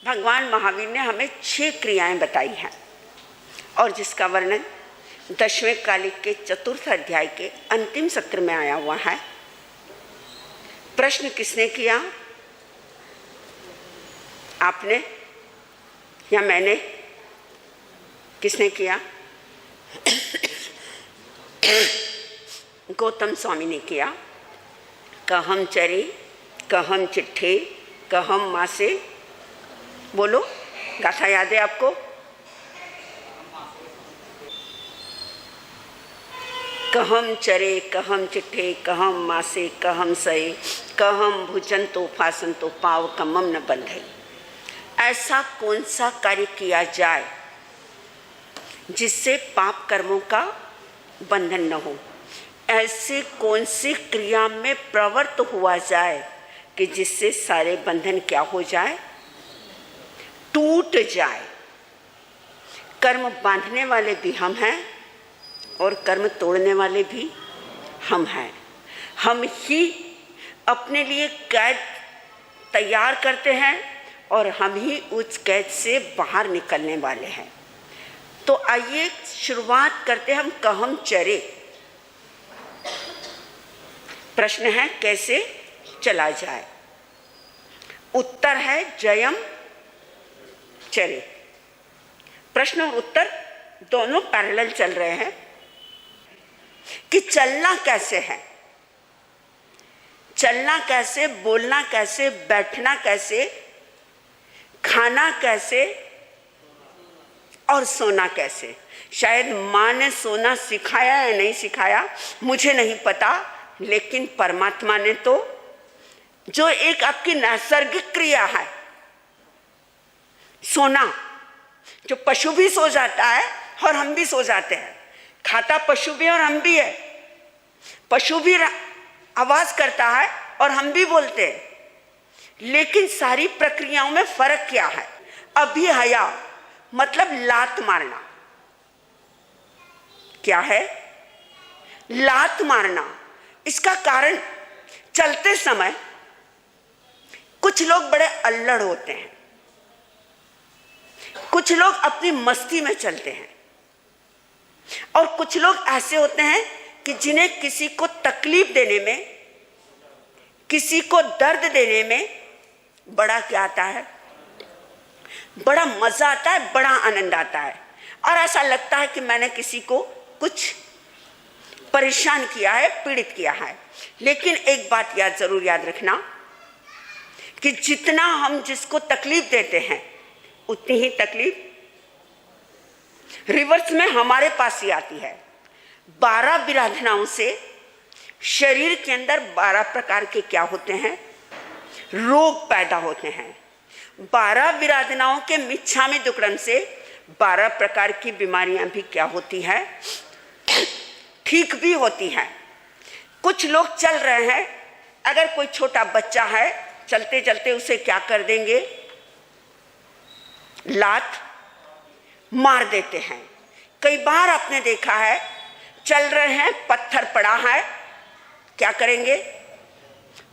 भगवान महावीर ने हमें 6 क्रियाएं बताई हैं और जिसका वर्णन 10वें कालिक के 4th अध्याय के अंतिम सत्र में आया हुआ है। प्रश्न किसने किया? आपने या मैंने? किसने किया? गौतम स्वामी ने किया। कहम चरे, कहम चिट्ठे, कहम मासे। बोलो, गाथा याद है आपको? कहम चरे, कहम चिट्ठे, कहम मासे, कहम सए, कहम भुजंतो फासंतो पाव कमम न बंधई। ऐसा कौन सा कार्य किया जाए जिससे पाप कर्मों का बंधन न हो? ऐसे कौन सी क्रिया में प्रवृत्त हुआ जाए कि जिससे सारे बंधन क्या हो जाए? टूट जाए। कर्म बांधने वाले भी हम हैं और कर्म तोड़ने वाले भी हम हैं। हम ही अपने लिए कैद तैयार करते हैं और हम ही उस कैद से बाहर निकलने वाले हैं। तो आइए शुरुआत करते हैं हम कहम चरे। प्रश्न है कैसे चला जाए? उत्तर है जयम चरे। प्रश्न और उत्तर दोनों पैरेलल चल रहे हैं कि चलना कैसे है, चलना कैसे, बोलना कैसे, बैठना कैसे, खाना कैसे और सोना कैसे। शायद माँ ने सोना सिखाया या नहीं सिखाया मुझे नहीं पता, लेकिन परमात्मा ने तो, जो एक आपकी नैसर्गिक क्रिया है सोना, जो पशु भी सो जाता है और हम भी सो जाते हैं। खाता पशु भी और हम भी है। पशु भी आवाज करता है और हम भी बोलते हैं, लेकिन सारी प्रक्रियाओं में फर्क क्या है? अभी हया मतलब लात मारना। क्या है? लात मारना। इसका कारण चलते समय कुछ लोग बड़े अल्लड़ होते हैं, कुछ लोग अपनी मस्ती में चलते हैं और कुछ लोग ऐसे होते हैं कि जिन्हें किसी को तकलीफ देने में, किसी को दर्द देने में बड़ा क्या आता है? बड़ा मजा आता है, बड़ा आनंद आता है और ऐसा लगता है कि मैंने किसी को कुछ परेशान किया है, पीड़ित किया है। लेकिन एक बात जरूर याद रखना कि जितना हम जिसको तकलीफ देते हैं उतनी ही तकलीफ रिवर्स में हमारे पास ही आती है। 12 विराधनाओं से शरीर के अंदर 12 प्रकार के क्या होते हैं? रोग पैदा होते हैं। 12 विराधनाओं के मिच्छामि दुक्कडम से 12 प्रकार की बीमारियां भी क्या होती है? ठीक भी होती हैं। कुछ लोग चल रहे हैं, अगर कोई छोटा बच्चा है चलते चलते उसे क्या कर देंगे? लात मार देते हैं। कई बार आपने देखा है, चल रहे हैं, पत्थर पड़ा है, क्या करेंगे?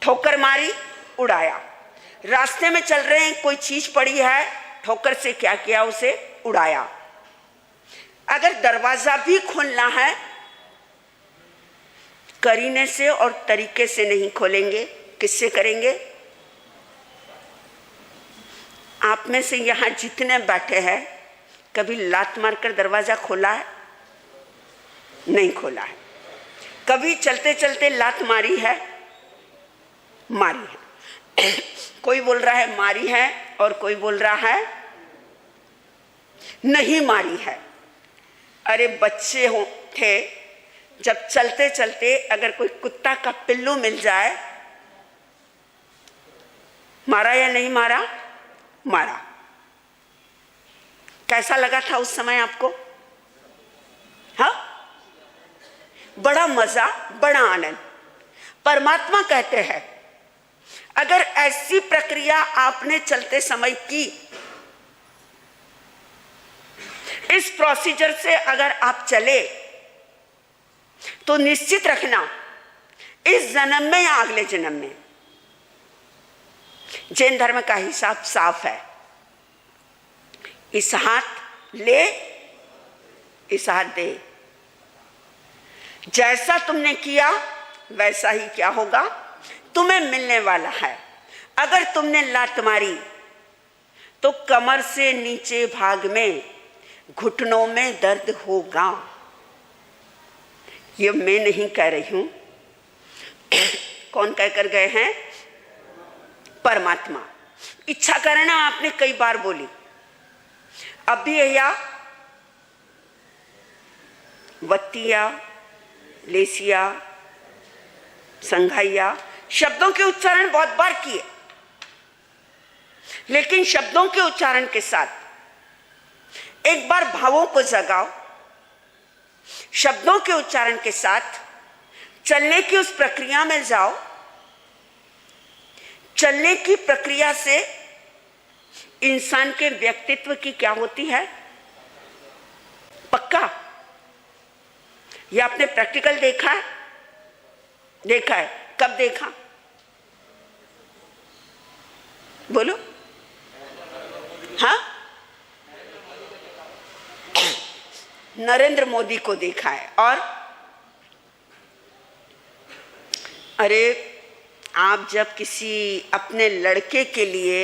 ठोकर मारी, उड़ाया। रास्ते में चल रहे हैं, कोई चीज पड़ी है, ठोकर से क्या किया? उसे उड़ाया। अगर दरवाजा भी खोलना है, करीने से और तरीके से नहीं खोलेंगे, किससे करेंगे? आप में से यहां जितने बैठे हैं कभी लात मारकर दरवाजा खोला है? नहीं खोला है। कभी चलते चलते लात मारी है? मारी है। कोई बोल रहा है मारी है और कोई बोल रहा है नहीं मारी है। अरे बच्चे हो थे, जब चलते चलते अगर कोई कुत्ता का पिल्लू मिल जाए, मारा या नहीं मारा? मारा। कैसा लगा था उस समय आपको? हाँ, बड़ा मजा, बड़ा आनंद। परमात्मा कहते हैं अगर ऐसी प्रक्रिया आपने चलते समय की, इस प्रोसीजर से अगर आप चले, तो निश्चित रखना इस जन्म में या अगले जन्म में, जैन धर्म का हिसाब साफ है, इस हाथ ले, इस हाथ दे। जैसा तुमने किया वैसा ही क्या होगा, तुम्हें मिलने वाला है। अगर तुमने लात मारी तो कमर से नीचे भाग में घुटनों में दर्द होगा। ये मैं नहीं कह रही हूं, कौन कहकर गए हैं? परमात्मा। इच्छा करना आपने कई बार बोली। अब भी या वत्तिया, लेसिया, संघाइया शब्दों के उच्चारण बहुत बार किए, लेकिन शब्दों के उच्चारण के साथ एक बार भावों को जगाओ। शब्दों के उच्चारण के साथ चलने की उस प्रक्रिया में जाओ। चलने की प्रक्रिया से इंसान के व्यक्तित्व की क्या होती है? पक्का? यह आपने प्रैक्टिकल देखा है? देखा है? कब देखा? बोलो। हाँ, नरेंद्र मोदी को देखा है। और अरे आप जब किसी अपने लड़के के लिए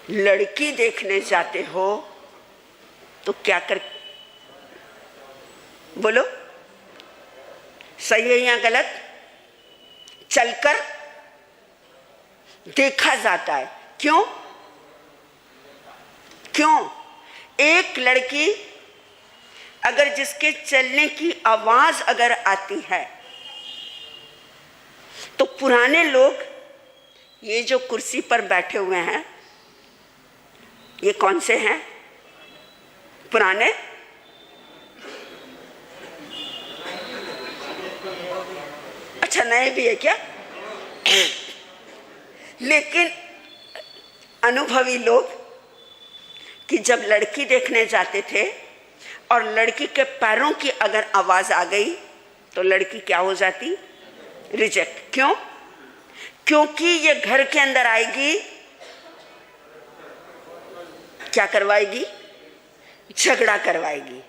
लड़की देखने जाते हो तो क्या कर, बोलो सही है या गलत? चलकर देखा जाता है। क्यों? क्यों? एक लड़की अगर जिसके चलने की आवाज अगर आती है तो पुराने लोग, ये जो कुर्सी पर बैठे हुए हैं, ये कौन से हैं? पुराने? अच्छा, नए भी है क्या? लेकिन अनुभवी लोग कि जब लड़की देखने जाते थे और लड़की के पैरों की अगर आवाज आ गई तो लड़की क्या हो जाती? रिजेक्ट। क्यों? क्योंकि ये घर के अंदर आएगी, क्या करवाएगी? झगड़ा करवाएगी।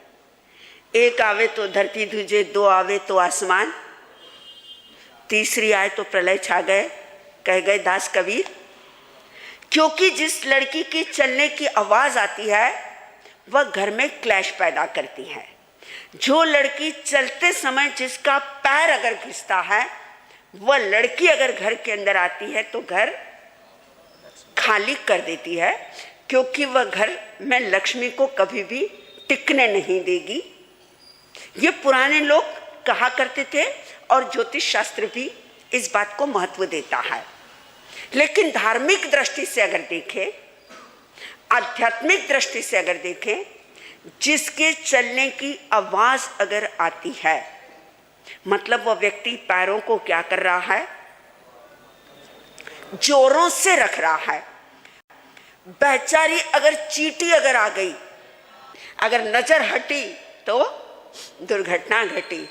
एक आवे तो धरती दूजे, दो आवे तो आसमान, तीसरी आए तो प्रलय छा गए, कह गए दास कबीर। क्योंकि जिस लड़की की चलने की आवाज आती है वह घर में क्लैश पैदा करती है। जो लड़की चलते समय जिसका पैर अगर घिसता है, वह लड़की अगर घर के अंदर आती है तो घर खाली कर देती है, क्योंकि वह घर में लक्ष्मी को कभी भी टिकने नहीं देगी। ये पुराने लोग कहा करते थे और ज्योतिष शास्त्र भी इस बात को महत्व देता है। लेकिन धार्मिक दृष्टि से अगर देखें, आध्यात्मिक दृष्टि से अगर देखें, जिसके चलने की आवाज अगर आती है मतलब वह व्यक्ति पैरों को क्या कर रहा है? जोरों से रख रहा है। बेचारी अगर चींटी अगर आ गई, अगर नजर हटी तो दुर्घटना घटी।